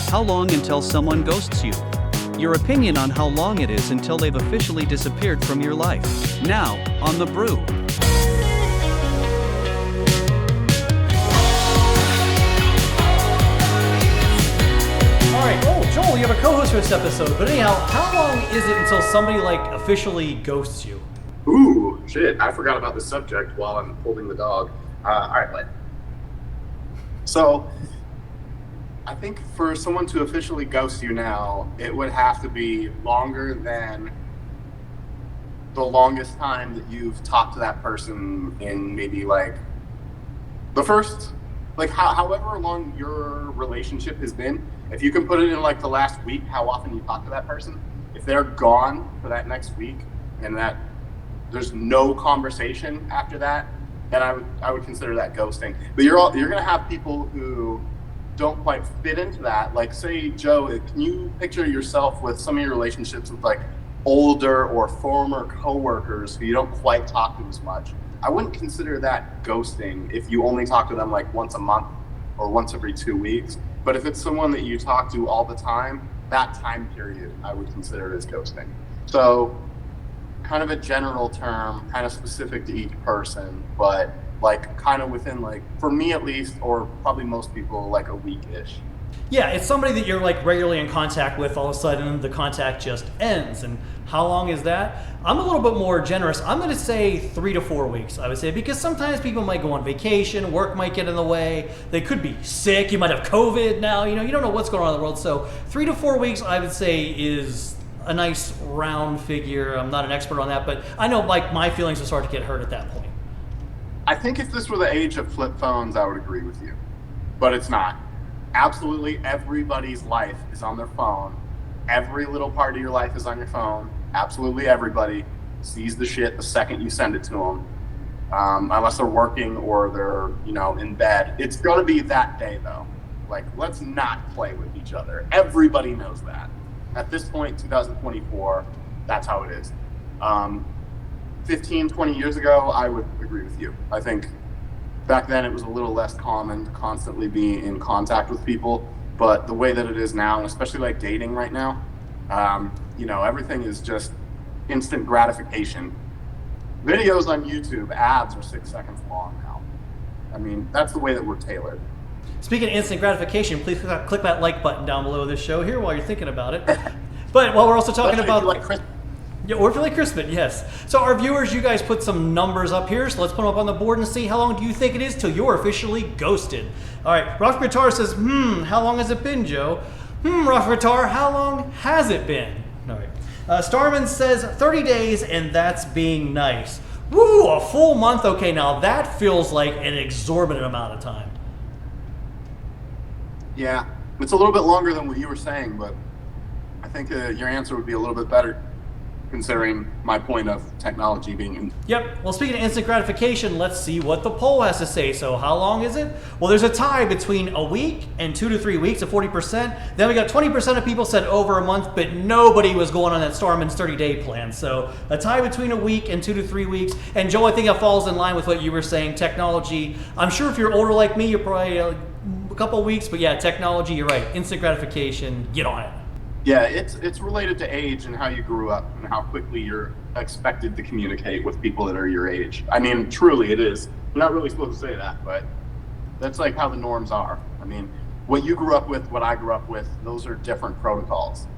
How long until someone ghosts you? Your opinion on how long it is until they've officially disappeared from your life. Now, on the Brew. Alright, Joel, you have a co-host for this episode, but anyhow, how long is it until somebody, officially ghosts you? Ooh, shit, I forgot about this subject while I'm holding the dog. Alright, bud. So, I think for someone to officially ghost you now, it would have to be longer than the longest time that you've talked to that person in maybe the first, however long your relationship has been. If you can put it in the last week, how often you talk to that person. If they're gone for that next week and that there's no conversation after that, then I would consider that ghosting. But you're gonna have people who don't quite fit into that. Say, Joe, can you picture yourself with some of your relationships with older or former coworkers who you don't quite talk to as much? I wouldn't consider that ghosting if you only talk to them once a month or once every 2 weeks. But if it's someone that you talk to all the time, that time period I would consider as ghosting. So kind of a general term, kind of specific to each person, but kind of within for me at least, or probably most people, a week-ish. Yeah, it's somebody that you're regularly in contact with. All of a sudden the contact just ends. And how long is that? I'm a little bit more generous. I'm going to say 3 to 4 weeks, I would say, because sometimes people might go on vacation, work might get in the way, they could be sick, you might have COVID now, you don't know what's going on in the world. So 3 to 4 weeks, I would say, is a nice round figure. I'm not an expert on that, but I know my feelings will start to get hurt at that point. I think if this were the age of flip phones, I would agree with you, but it's not. Absolutely everybody's life is on their phone. Every little part of your life is on your phone. Absolutely everybody sees the shit the second you send it to them, unless they're working or they're in bed. It's going to be that day though. Let's not play with each other. Everybody knows that. At this point, 2024, that's how it is. 15, 20 years ago, I would agree with you. I think back then it was a little less common to constantly be in contact with people, but the way that it is now, and especially dating right now, everything is just instant gratification. Videos on YouTube, ads are 6 seconds long now. I mean, that's the way that we're tailored. Speaking of instant gratification, please click that like button down below this show here while you're thinking about it. But while we're also talking about... Yeah, or if you like Crispin, yes. So our viewers, you guys put some numbers up here, so let's put them up on the board and see how long do you think it is till you're officially ghosted. All right, Rock Guitar says, how long has it been, Joe? Rock Guitar, how long has it been? All right. Starman says 30 days, and that's being nice. Woo, a full month? Okay, now that feels like an exorbitant amount of time. Yeah, it's a little bit longer than what you were saying, but I think your answer would be a little bit better, considering my point of technology being in. Yep. Well, speaking of instant gratification, let's see what the poll has to say. So how long is it? Well, there's a tie between a week and 2 to 3 weeks at 40%. Then we got 20% of people said over a month, but nobody was going on that Starman's 30-day plan. So a tie between a week and 2 to 3 weeks. And Joe, I think that falls in line with what you were saying. Technology, I'm sure if you're older like me, you're probably a couple weeks, but yeah, technology, you're right. Instant gratification, get on it. Yeah, it's related to age and how you grew up and how quickly you're expected to communicate with people that are your age. I mean, truly it is. You're not really supposed to say that, but that's how the norms are. I mean, what you grew up with, what I grew up with, those are different protocols.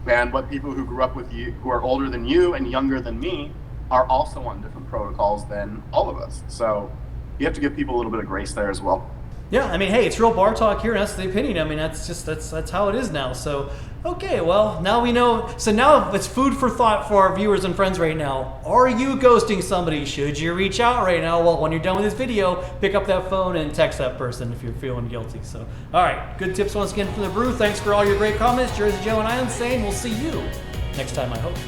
And what people who grew up with you, who are older than you and younger than me, are also on different protocols than all of us. So you have to give people a little bit of grace there as well. Yeah, I mean, hey, it's real bar talk here, and that's the opinion. I mean, that's how it is now. So, okay, well, now we know. So now it's food for thought for our viewers and friends right now. Are you ghosting somebody? Should you reach out right now? Well, when you're done with this video, pick up that phone and text that person if you're feeling guilty. So, all right, good tips once again from the Brew. Thanks for all your great comments. Jersey Joe and I am saying we'll see you next time, I hope.